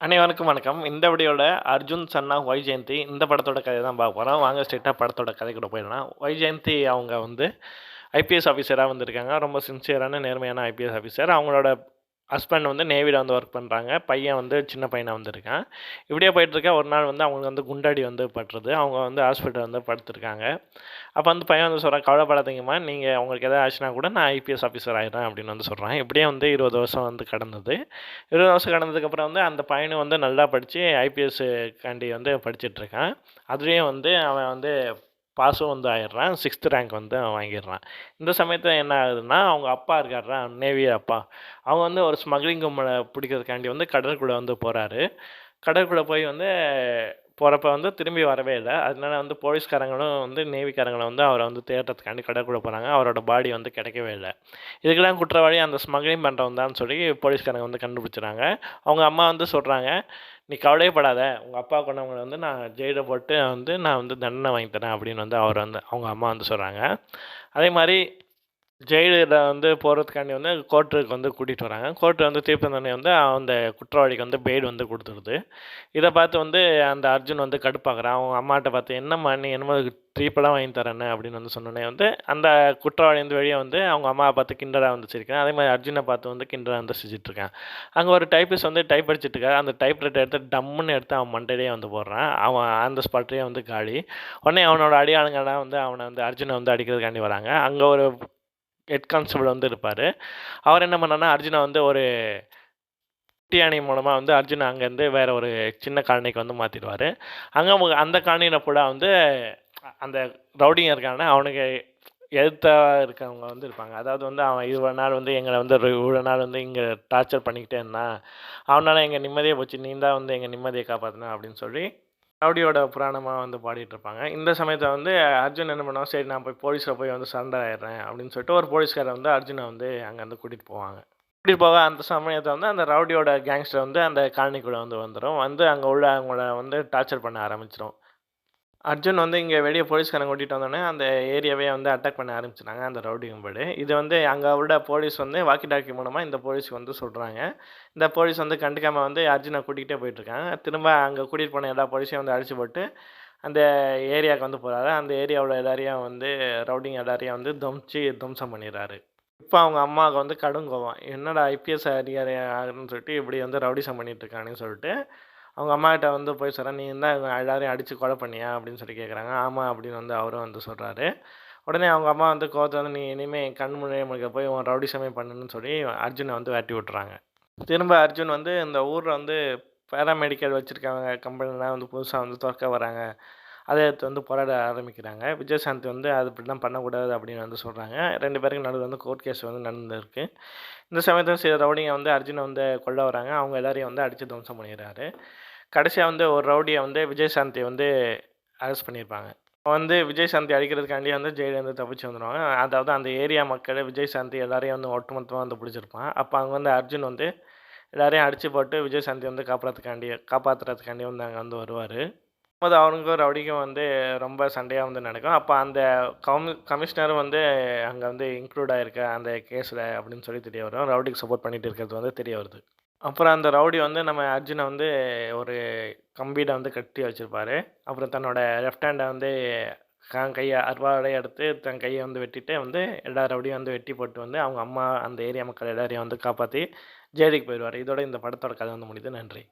அனைவருக்கும் வணக்கம். இந்த வீடியோல அர்ஜுன் சன் ஆஃப் வைஜெயந்தி இந்த படத்தோட கதைய தான் பார்க்க போறோம். வாங்க ஸ்ட்ரெயிட்டா படத்தோட கதைக்குள்ள போயிடலாம். வைஜெயந்தி அவங்க வந்து ஐபிஎஸ் ஆஃபீஸரா வந்திருக்காங்க. ரொம்ப சின்சியரான நேர்மையான ஐபிஎஸ் ஆஃபீஸர். அவங்களோட ஹஸ்பண்ட் வந்து நேவில வந்து ஒர்க் பண்றாங்க. பையன் வந்து சின்ன பையனா வந்திருக்கான். இப்படியே போயிட்டுருக்க ஒரு நாள் வந்து அவங்களுக்கு வந்து குண்டடி வந்து பட்டுருது. அவங்க வந்து ஹாஸ்பிட்டல் வந்து படுத்துருக்காங்க. அப்போ வந்து பையன் வந்து சொல்கிறான், கவலைப்படாதீங்கம்மா, நீங்கள் உங்களுக்கு எதாவது ஆச்சுன்னா கூட நான் ஐபிஎஸ் ஆஃபீஸர் ஆயிடுறேன் அப்படின்னு வந்து சொல்கிறான். இப்படியே வந்து 20 வருஷம் வந்து கடந்தது. 20 வருஷம் கடந்ததுக்கப்புறம் வந்து அந்த பையனும் வந்து நல்லா படித்து ஐபிஎஸ்ஸுக்காண்டி வந்து படிச்சிட்ருக்கான். அதுலேயும் வந்து அவன் வந்து பாஸும் வந்து ஆயிடுறான். 6th ரேங்க் வந்து அவன் வாங்கிடுறான். இந்த சமயத்தில் என்ன ஆகுதுன்னா, அவங்க அப்பா இருக்கார்ல, நேவி அப்பா, அவங்க வந்து ஒரு ஸ்மக்லிங் கும்பலை பிடிக்கிறதுக்காண்டி வந்து கடலுக்குள்ளே வந்து போகிறாரு. கடலுக்குள்ளே போய் வந்து போகிறப்ப வந்து திரும்பி வரவே இல்லை. அதனால வந்து போலீஸ்காரங்களும் வந்து நேவிக்காரங்களும் வந்து அவரை வந்து தேடுறதுக்காண்டி கடலுக்குள்ளே போகிறாங்க. அவரோட பாடி வந்து கிடைக்கவே இல்லை. இதுக்கெல்லாம் குற்றவாளி அந்த ஸ்மக்லிங் பண்ணுறவன் தான் சொல்லி போலீஸ்காரங்க வந்து கண்டுபிடிச்சிடுறாங்க. அவங்க அம்மா வந்து சொல்கிறாங்க, "நீ கவலையே படாத. உங்கள் அப்பா கொண்டவங்கள வந்து நான் ஜெயிலில் போட்டு வந்து நான் வந்து தண்டனை வாங்கி தரேன்" அப்படின்னு வந்து அவர் வந்து அவங்க அம்மா வந்து சொல்கிறாங்க. அதே மாதிரி ஜெயிலில் வந்து போகிறதுக்காண்டி வந்து கோர்ட்டுக்கு வந்து கூட்டிகிட்டு வராங்க. கோர்ட்டு வந்து தீர்ப்பு தண்டனை வந்து அந்த குற்றவாளிக்கு வந்து பெயில் வந்து கொடுத்துருது. இதை பார்த்து வந்து அந்த அர்ஜுன் வந்து கடுப்பாகுறான். அவங்க அம்மாட்ட பார்த்து, "என்னம்மா நீ என்னமோ ட்ரீப்பெல்லாம் வாங்கி தரேன்னு" அப்படின்னு வந்து சொன்னோனே வந்து அந்த குற்றவாளி வந்து வெளியே வந்து அவங்க அம்மாவை பார்த்து கிண்டலாக வந்து சிரிக்கிறான். அதே மாதிரி அர்ஜுனை பார்த்து வந்து கிண்டலாக வந்து சிரிச்சிட்ருக்கான். அங்கே ஒரு டைப்பிஸ்ட் வந்து டைப் அடிச்சிட்டு இருக்காரு. அந்த டைப் ரைட்டர் எடுத்து டம்முன்னு எடுத்து அவன் மண்டையிலேயே வந்து போடுறான். அவன் அந்த ஸ்பாட்லேயே வந்து காலி. உடனே அவனோட அடியாளுங்கலாம் வந்து அவனை வந்து அர்ஜுனை வந்து அடிக்கிறதுக்காண்டி வராங்க. அங்கே ஒரு ஹெட் கான்ஸ்டபிள் வந்து இருப்பார். அவர் என்ன பண்ணார்னா, அர்ஜுனை வந்து ஒரு குட்டி யானை மூலமா வந்து அர்ஜுன் அங்கேருந்து வேற ஒரு சின்ன காலனிக்கு வந்து மாத்திடுவாரு. அங்க அந்த காலனியில ஃபுல்லா வந்து அந்த ரவுடிங்க இருக்கான்ல, அவனுக்கு எதிர்த்தா இருக்கவங்க வந்து இருப்பாங்க. அதாவது வந்து அவன் இவ்வளோ நாள் வந்து எங்கள வந்து இவ்வளோ நாள் வந்து இங்க டார்ச்சர் பண்ணிக்கிட்டே இருந்தான். அவனால எங்க நிம்மதியே போச்சு. நீ தான் வந்து எங்க நிம்மதிய காப்பாத்துன அப்படின்னு சொல்லி ரவுடியோட புராணமா வந்து பாடிட்டு இருப்பாங்க. இந்த சமயத்துல வந்து அர்ஜுன் என்ன பண்ணுவான், சரி நான் போய் போலீஸ்ல போய் வந்து சரண்டர் ஆயிடுறேன் அப்படின்னு சொல்லிட்டு ஒரு போலீஸ்காரர் வந்து அர்ஜுன வந்து அங்கேருந்து கூட்டிட்டு போவாங்க. கூட்டிட்டு போக அந்த சமயத்துல வந்து அந்த ரவுடியோட கேங்ஸ்டர் வந்து அந்த காலனிக்குள்ள வந்து வந்துரும். வந்து அங்க உள்ள அவங்கள வந்து டார்ச்சர் பண்ண ஆரம்பிச்சிரும். அர்ஜுன் வந்து இங்க வெளிய போலீஸ்காரங்க கூட்டிட்டு வந்தோனே, அந்த ஏரியாவே வந்து அட்டாக் பண்ண ஆரம்பிச்சுட்டாங்க, அந்த ரவுடி கும்பலு. இது வந்து அங்க உள்ள போலீஸ் வந்து வாக்கி டாக்கி மூலமா இந்த போலீஸ்க்கு வந்து சொல்றாங்க. இந்த போலீஸ் வந்து கண்டுக்காம வந்து அர்ஜுன கூட்டிக்கிட்டே போயிட்டுருக்காங்க. திரும்ப அங்க கூட்டிட்டு போன எல்லா போலீஸையும் வந்து அடிச்சு போட்டு, அந்த ஏரியாவுக்கு வந்து போறாரு. அந்த ஏரியாவுல எல்லாரையும் வந்து ரவுடிங்க எல்லாரையும் வந்து துவம்சம் பண்ணிடுறாரு. இப்ப அவங்க அம்மாவுக்கு வந்து கடும் கோவம். என்னடா ஐபிஎஸ் அதிகாரி ஆகணும்னு சொல்லிட்டு இப்படி வந்து ரவுடிசம் பண்ணிட்டு இருக்கானேன்னு சொல்லிட்டு, அவங்க அம்மாகிட்ட வந்து போய் சொல்றேன், "நீ தான் இவங்க எல்லாரையும் அடிச்சு கொலை பண்ணியா?" அப்படின்னு சொல்லி கேட்குறாங்க. "ஆமா" அப்படின்னு வந்து அவரும் வந்து சொல்றாரு. உடனே அவங்க அம்மா வந்து கோவத்துல வந்து, "நீ இனிமே என் கண் முன்னாடியே முழிக்க போய் உன் ரவுடிசமே பண்ணுன்னு" சொல்லி அர்ஜுன வந்து விரட்டி விட்டுறாங்க. திரும்ப அர்ஜுன் வந்து இந்த ஊர்ல வந்து பேராமெடிக்கல் வச்சிருக்கவங்க கம்பெனிலாம் வந்து புதுசா வந்து தொறக்க வராங்க. அத எடுத்து வந்து போராட ஆரம்பிக்கிறாங்க. விஜயசாந்தி வந்து அது இப்படிலாம் பண்ணக்கூடாது அப்படின்னு வந்து சொல்றாங்க. 2 பேருக்கும் நடுவுல வந்து கோர்ட் கேஸ் வந்து நடந்திருக்கு. இந்த சமயத்துல சில ரவுடிங்க வந்து அர்ஜுன வந்து கொல்ல வராங்க. அவங்க எல்லாரையும் வந்து அடிச்சு துவம்சம் பண்ணிடுறாரு. கடைசியா வந்து ஒரு ரவுடிய வந்து விஜயசாந்தி வந்து அரெஸ்ட் பண்ணியிருப்பாங்க. அவன் வந்து விஜயசாந்தி அடிக்கிறதுக்காண்டி வந்து ஜெயிலேருந்து தப்பிச்சு வந்துருவாங்க. அதாவது அந்த ஏரியா மக்கள் விஜயசாந்தி எல்லாரையும் வந்து ஒட்டுமொத்தமா வந்து பிடிச்சிருப்பான். அப்ப அங்க வந்து அர்ஜுன் வந்து எல்லாரையும் அடிச்சு போட்டு விஜயசாந்தி வந்து காப்பாத்துறதுக்காண்டி வந்து அங்க வந்து வருவாரு. அப்போது அவனுக்கும் ரவுடிக்கும் வந்து ரொம்ப சண்டையா வந்து நடக்கும். அப்ப அந்த கமிஷனரும் வந்து அங்க வந்து இன்க்ளூட் ஆயிருக்க அந்த கேஸ்ல அப்படின்னு சொல்லி தெரிய வரும். ரவுடிக்கு சப்போர்ட் பண்ணிட்டு இருக்கிறது வந்து தெரிய வருது. அப்புறம் அந்த ரவுடி வந்து நம்ம அர்ஜுன வந்து ஒரு கம்பியில வந்து கட்டி வச்சிருப்பாரு. அப்புறம் தன்னோட லெஃப்ட் ஹேண்ட வந்து கைய அருவாளை எடுத்து தன் கைய வந்து வெட்டிட்டு வந்து எல்லா ரவுடியும் வந்து வெட்டி போட்டு வந்து அவங்க அம்மா, அந்த ஏரியா மக்கள் எல்லாரையும் வந்து காப்பாத்தி ஜெயிலுக்கு போயிருவாரு. இதோட இந்த படத்தோட கதை வந்து முடியுது. நன்றி.